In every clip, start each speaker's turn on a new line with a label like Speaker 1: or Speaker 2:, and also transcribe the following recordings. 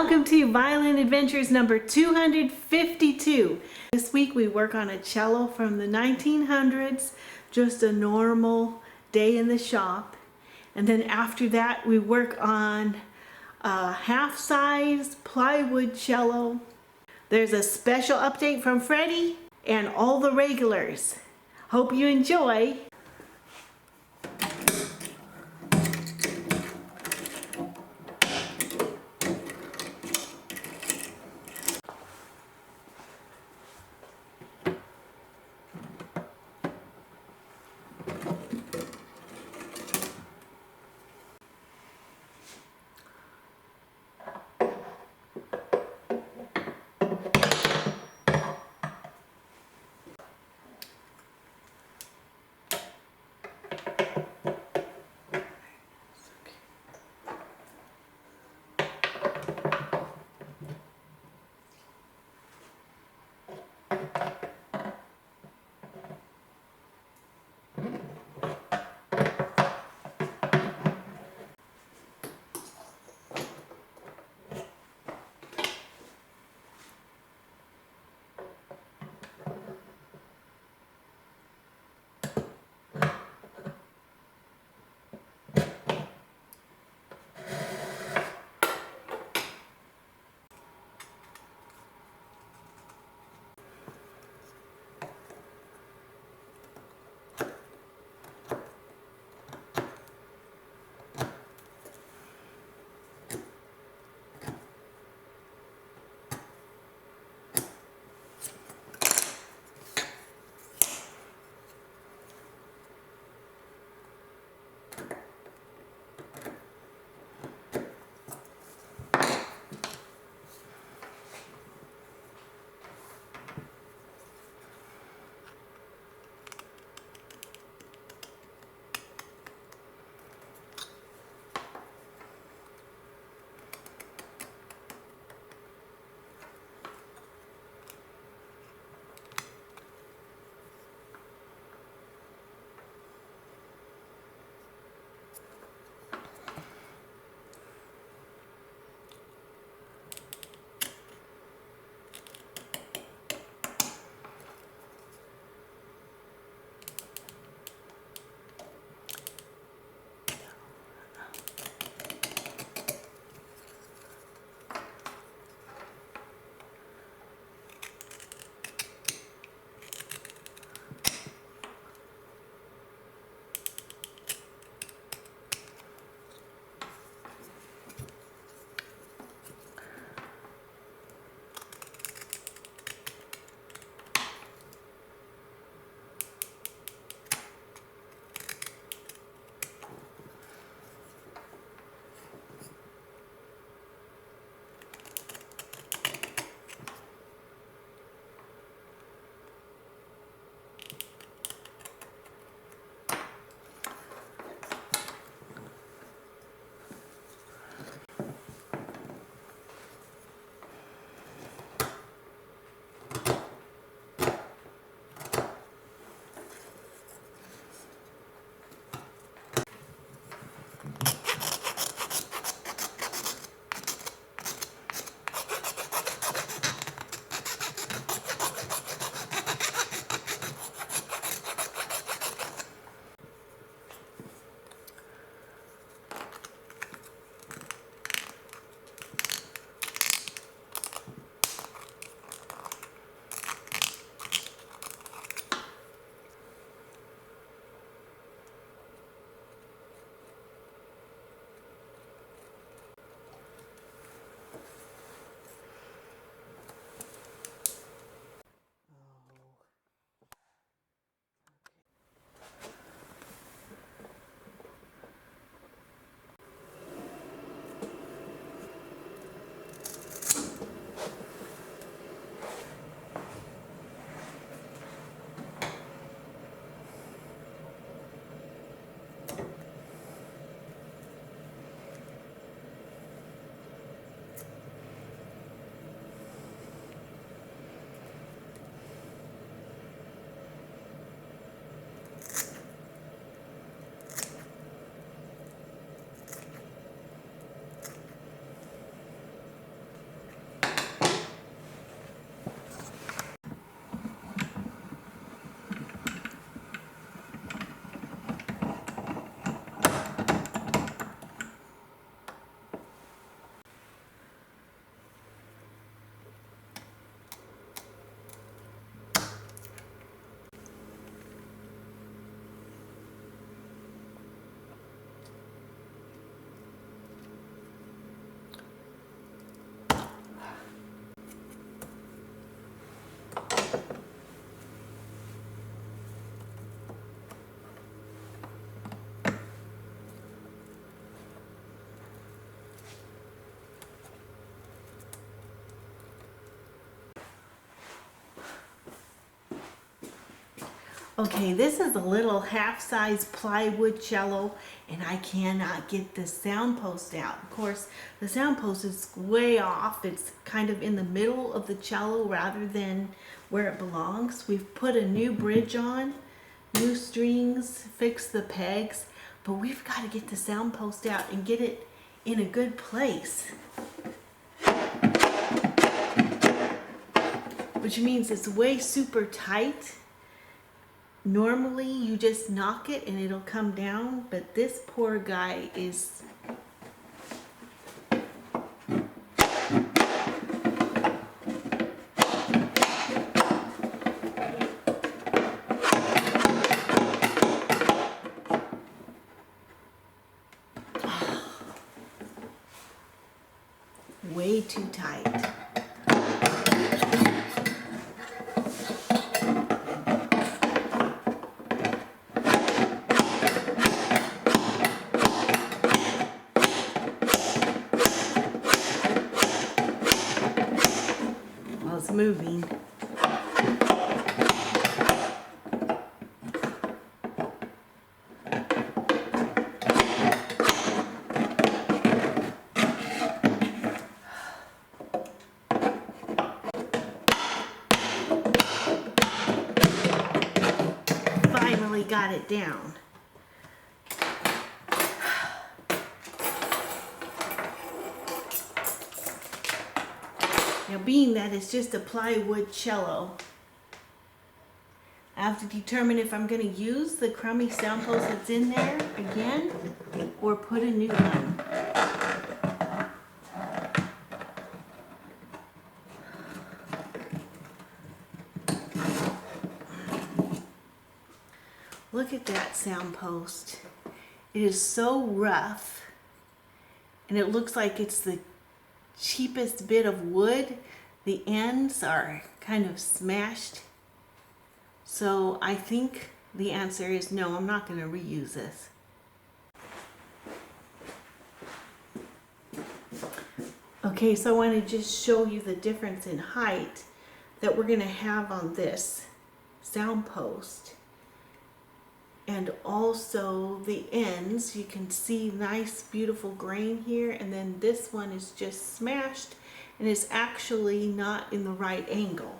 Speaker 1: Welcome to Violin Adventures number 252. This week we work on a cello from the 1900s, just a normal day in the shop. And then after that we work on a half-size plywood cello. There's a special update from Freddie and all the regulars. Hope you enjoy. Okay, this is a little half-size plywood cello, and I cannot get the sound post out. Of course, the sound post is way off. It's kind of in the middle of the cello rather than where it belongs. We've put a new bridge on, new strings, fixed the pegs, but we've got to get the sound post out and get it in a good place. Which means it's way super tight. Normally you just knock it and it'll come down, but this poor guy is way too tight. It's moving. Finally got it down. Now, being that it's just a plywood cello, I have to determine if I'm going to use the crummy sound post that's in there again or put a new one. Look at that sound post. It is so rough, and it looks like it's the cheapest bit of wood. The ends are kind of smashed. So I think the answer is no, I'm not going to reuse this. Okay, so I want to just show you the difference in height that we're going to have on this sound post. And also the ends, you can see nice beautiful grain here, and then this one is just smashed and is actually not in the right angle.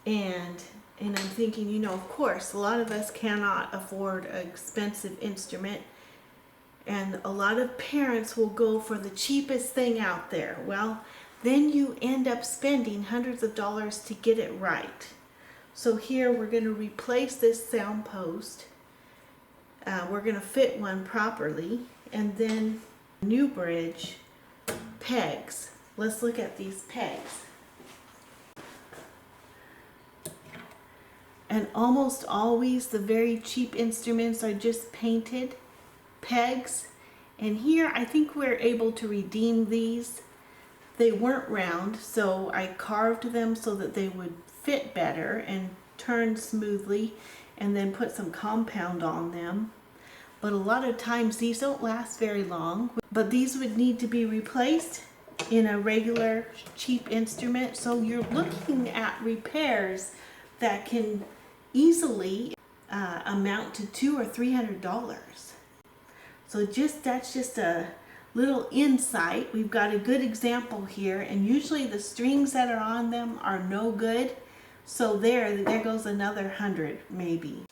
Speaker 1: And I'm thinking, you know, of course, a lot of us cannot afford an expensive instrument, and a lot of parents will go for the cheapest thing out there. Well, then you end up spending hundreds of dollars to get it right. So here we're going to replace this sound post. We're going to fit one properly, and then new bridge, pegs. Let's look at these pegs. And almost always the very cheap instruments are just painted pegs. And here I think we're able to redeem these. They weren't round, so I carved them so that they would fit better and turn smoothly, and then put some compound on them. But a lot of times these don't last very long, but these would need to be replaced in a regular cheap instrument. So you're looking at repairs that can easily amount to $200 or $300. So that's just a little insight. We've got a good example here, and usually the strings that are on them are no good. So there goes another 100 maybe.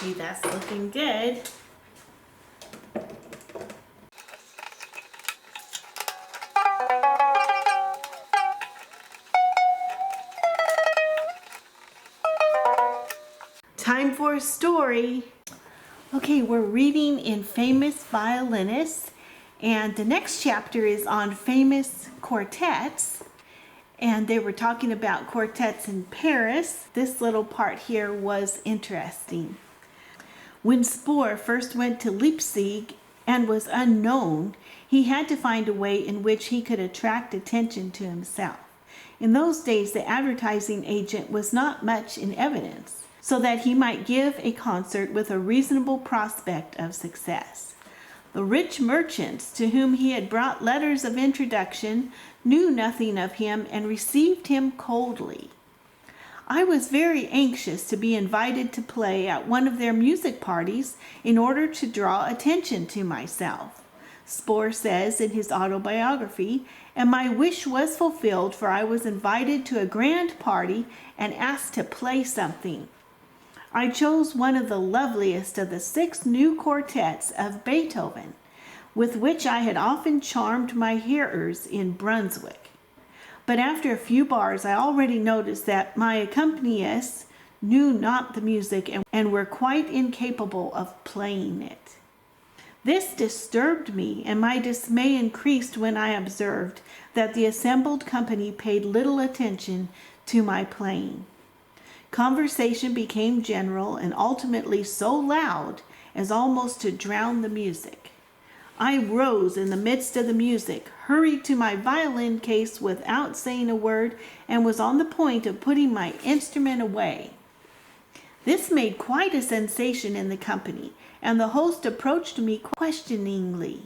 Speaker 1: Okay, that's looking good. Time for a story. Okay, we're reading in Famous Violinists, and the next chapter is on famous quartets. And they were talking about quartets in Paris. This little part here was interesting. When Spohr first went to Leipzig and was unknown, he had to find a way in which he could attract attention to himself. In those days, the advertising agent was not much in evidence, so that he might give a concert with a reasonable prospect of success. The rich merchants to whom he had brought letters of introduction knew nothing of him and received him coldly. I was very anxious to be invited to play at one of their music parties in order to draw attention to myself, Spohr says in his autobiography, and my wish was fulfilled, for I was invited to a grand party and asked to play something. I chose one of the loveliest of the 6 new quartets of Beethoven, with which I had often charmed my hearers in Brunswick. But after a few bars, I already noticed that my accompanists knew not the music and were quite incapable of playing it. This disturbed me, and my dismay increased when I observed that the assembled company paid little attention to my playing. Conversation became general and ultimately so loud as almost to drown the music. I rose in the midst of the music, hurried to my violin case without saying a word, and was on the point of putting my instrument away. This made quite a sensation in the company, and the host approached me questioningly.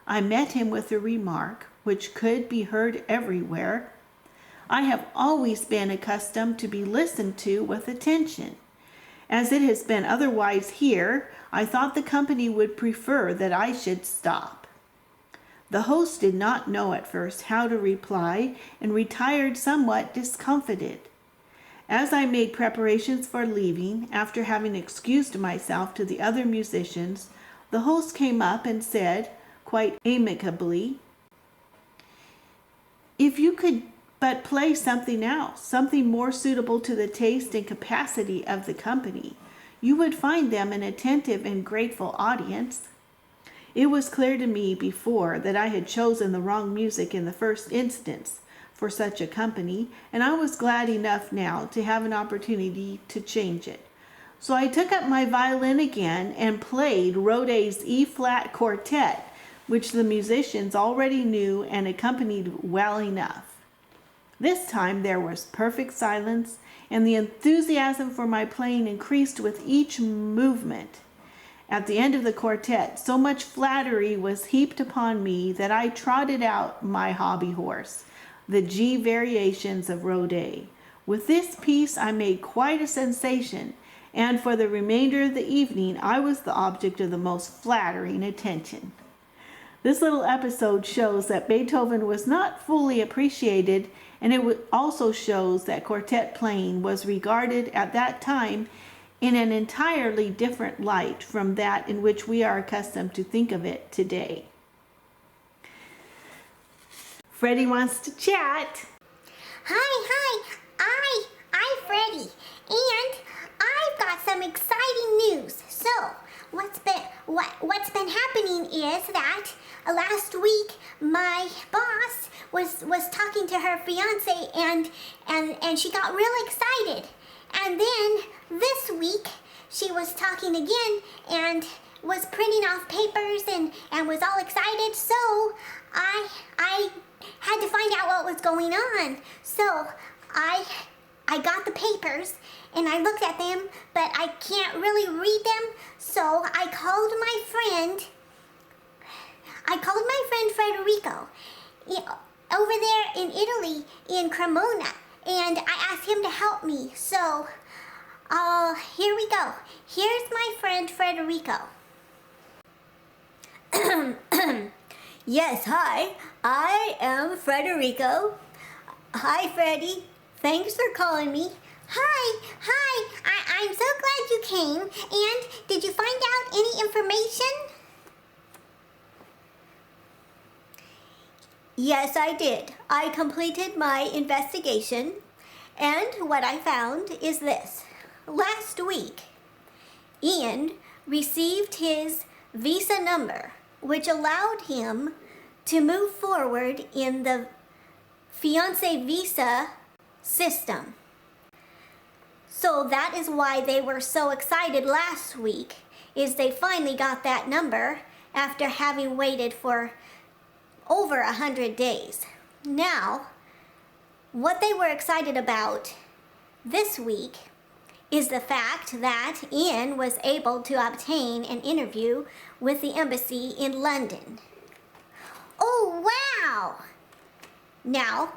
Speaker 1: I met him with a remark, which could be heard everywhere. I have always been accustomed to be listened to with attention. As it has been otherwise here, I thought the company would prefer that I should stop. The host did not know at first how to reply and retired somewhat discomfited. As I made preparations for leaving, after having excused myself to the other musicians, the host came up and said, quite amicably, "If you could but play something else, something more suitable to the taste and capacity of the company, you would find them an attentive and grateful audience." It was clear to me before that I had chosen the wrong music in the first instance for such a company, and I was glad enough now to have an opportunity to change it. So I took up my violin again and played Rodé's E-flat quartet, which the musicians already knew and accompanied well enough. This time there was perfect silence, and the enthusiasm for my playing increased with each movement. At the end of the quartet, so much flattery was heaped upon me that I trotted out my hobby horse, the G variations of Rodé. With this piece I made quite a sensation, and for the remainder of the evening I was the object of the most flattering attention. This little episode shows that Beethoven was not fully appreciated, and it also shows that quartet playing was regarded at that time in an entirely different light from that in which we are accustomed to think of it today. Freddie wants to chat.
Speaker 2: I'm Freddie, and I've got some exciting news. So, what's been happening is that last week my boss was talking to her fiance, and she got real excited. And then this week she was talking again and was printing off papers and was all excited. So I had to find out what was going on. So I got the papers and I looked at them, but I can't really read them. So I called my friend Federico over there in Italy, in Cremona, and I asked him to help me. So here we go. Here's my friend Federico.
Speaker 3: Yes, hi. I am Federico. Hi, Freddie. Thanks for calling me.
Speaker 2: Hi. I'm so glad you came. And did you find out any information? Yes, I did. I completed my investigation, and what I found is this. Last week, Ian received his visa number, which allowed him to move forward in the fiancé visa system. So that is why they were so excited last week, is they finally got that number after having waited for over 100 days. Now, what they were excited about this week is the fact that Ian was able to obtain an interview with the embassy in London. Oh, wow! Now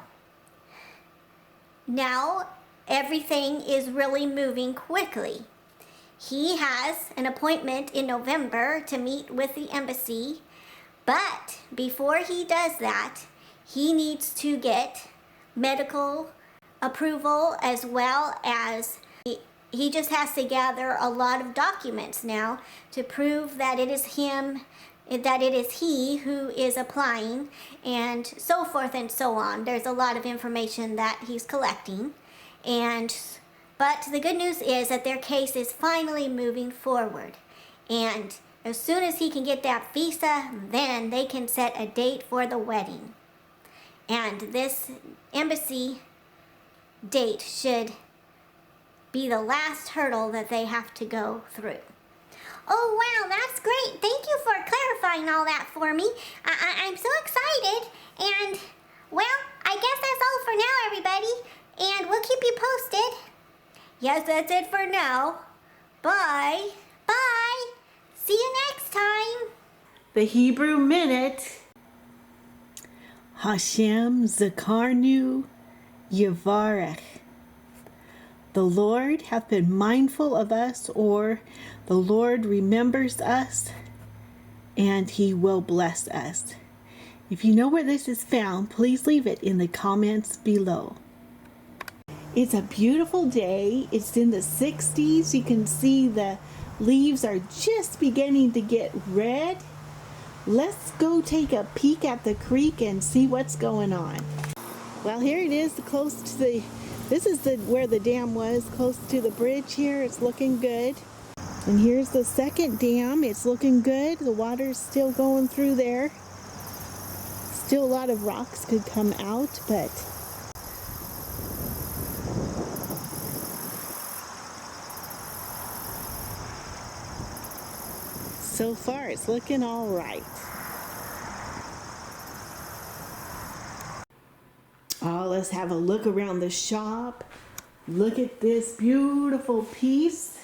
Speaker 2: everything is really moving quickly. He has an appointment in November to meet with the embassy, but before he does that, he needs to get medical approval, as well as he just has to gather a lot of documents now to prove that it is him, that it is he who is applying, and so forth and so on. There's a lot of information that he's collecting, but the good news is that their case is finally moving forward, and as soon as he can get that visa, then they can set a date for the wedding. And this embassy date should be the last hurdle that they have to go through. Oh, wow, that's great. Thank you for clarifying all that for me. I'm so excited. And, well, I guess that's all for now, everybody. And we'll keep you posted. Yes, that's it for now. Bye. Bye. See you next time.
Speaker 1: The Hebrew Minute. Hashem Zakarnu Yevarech. The Lord hath been mindful of us, or the Lord remembers us, and he will bless us. If you know where this is found, please leave it in the comments below. It's a beautiful day. It's in the 60s. You can see the leaves are just beginning to get red. Let's go take a peek at the creek and see what's going on. Well, here it is, close to the, this is where the dam was, close to the bridge here. It's looking good. And here's the second dam. It's looking good. The water's still going through there. Still a lot of rocks could come out, but so far it's looking all right. Oh, let's have a look around the shop. Look at this beautiful piece.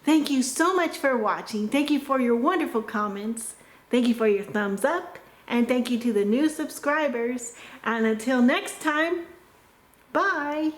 Speaker 1: Thank you so much for watching. Thank you for your wonderful comments. Thank you for your thumbs up. And thank you to the new subscribers. And until next time, bye.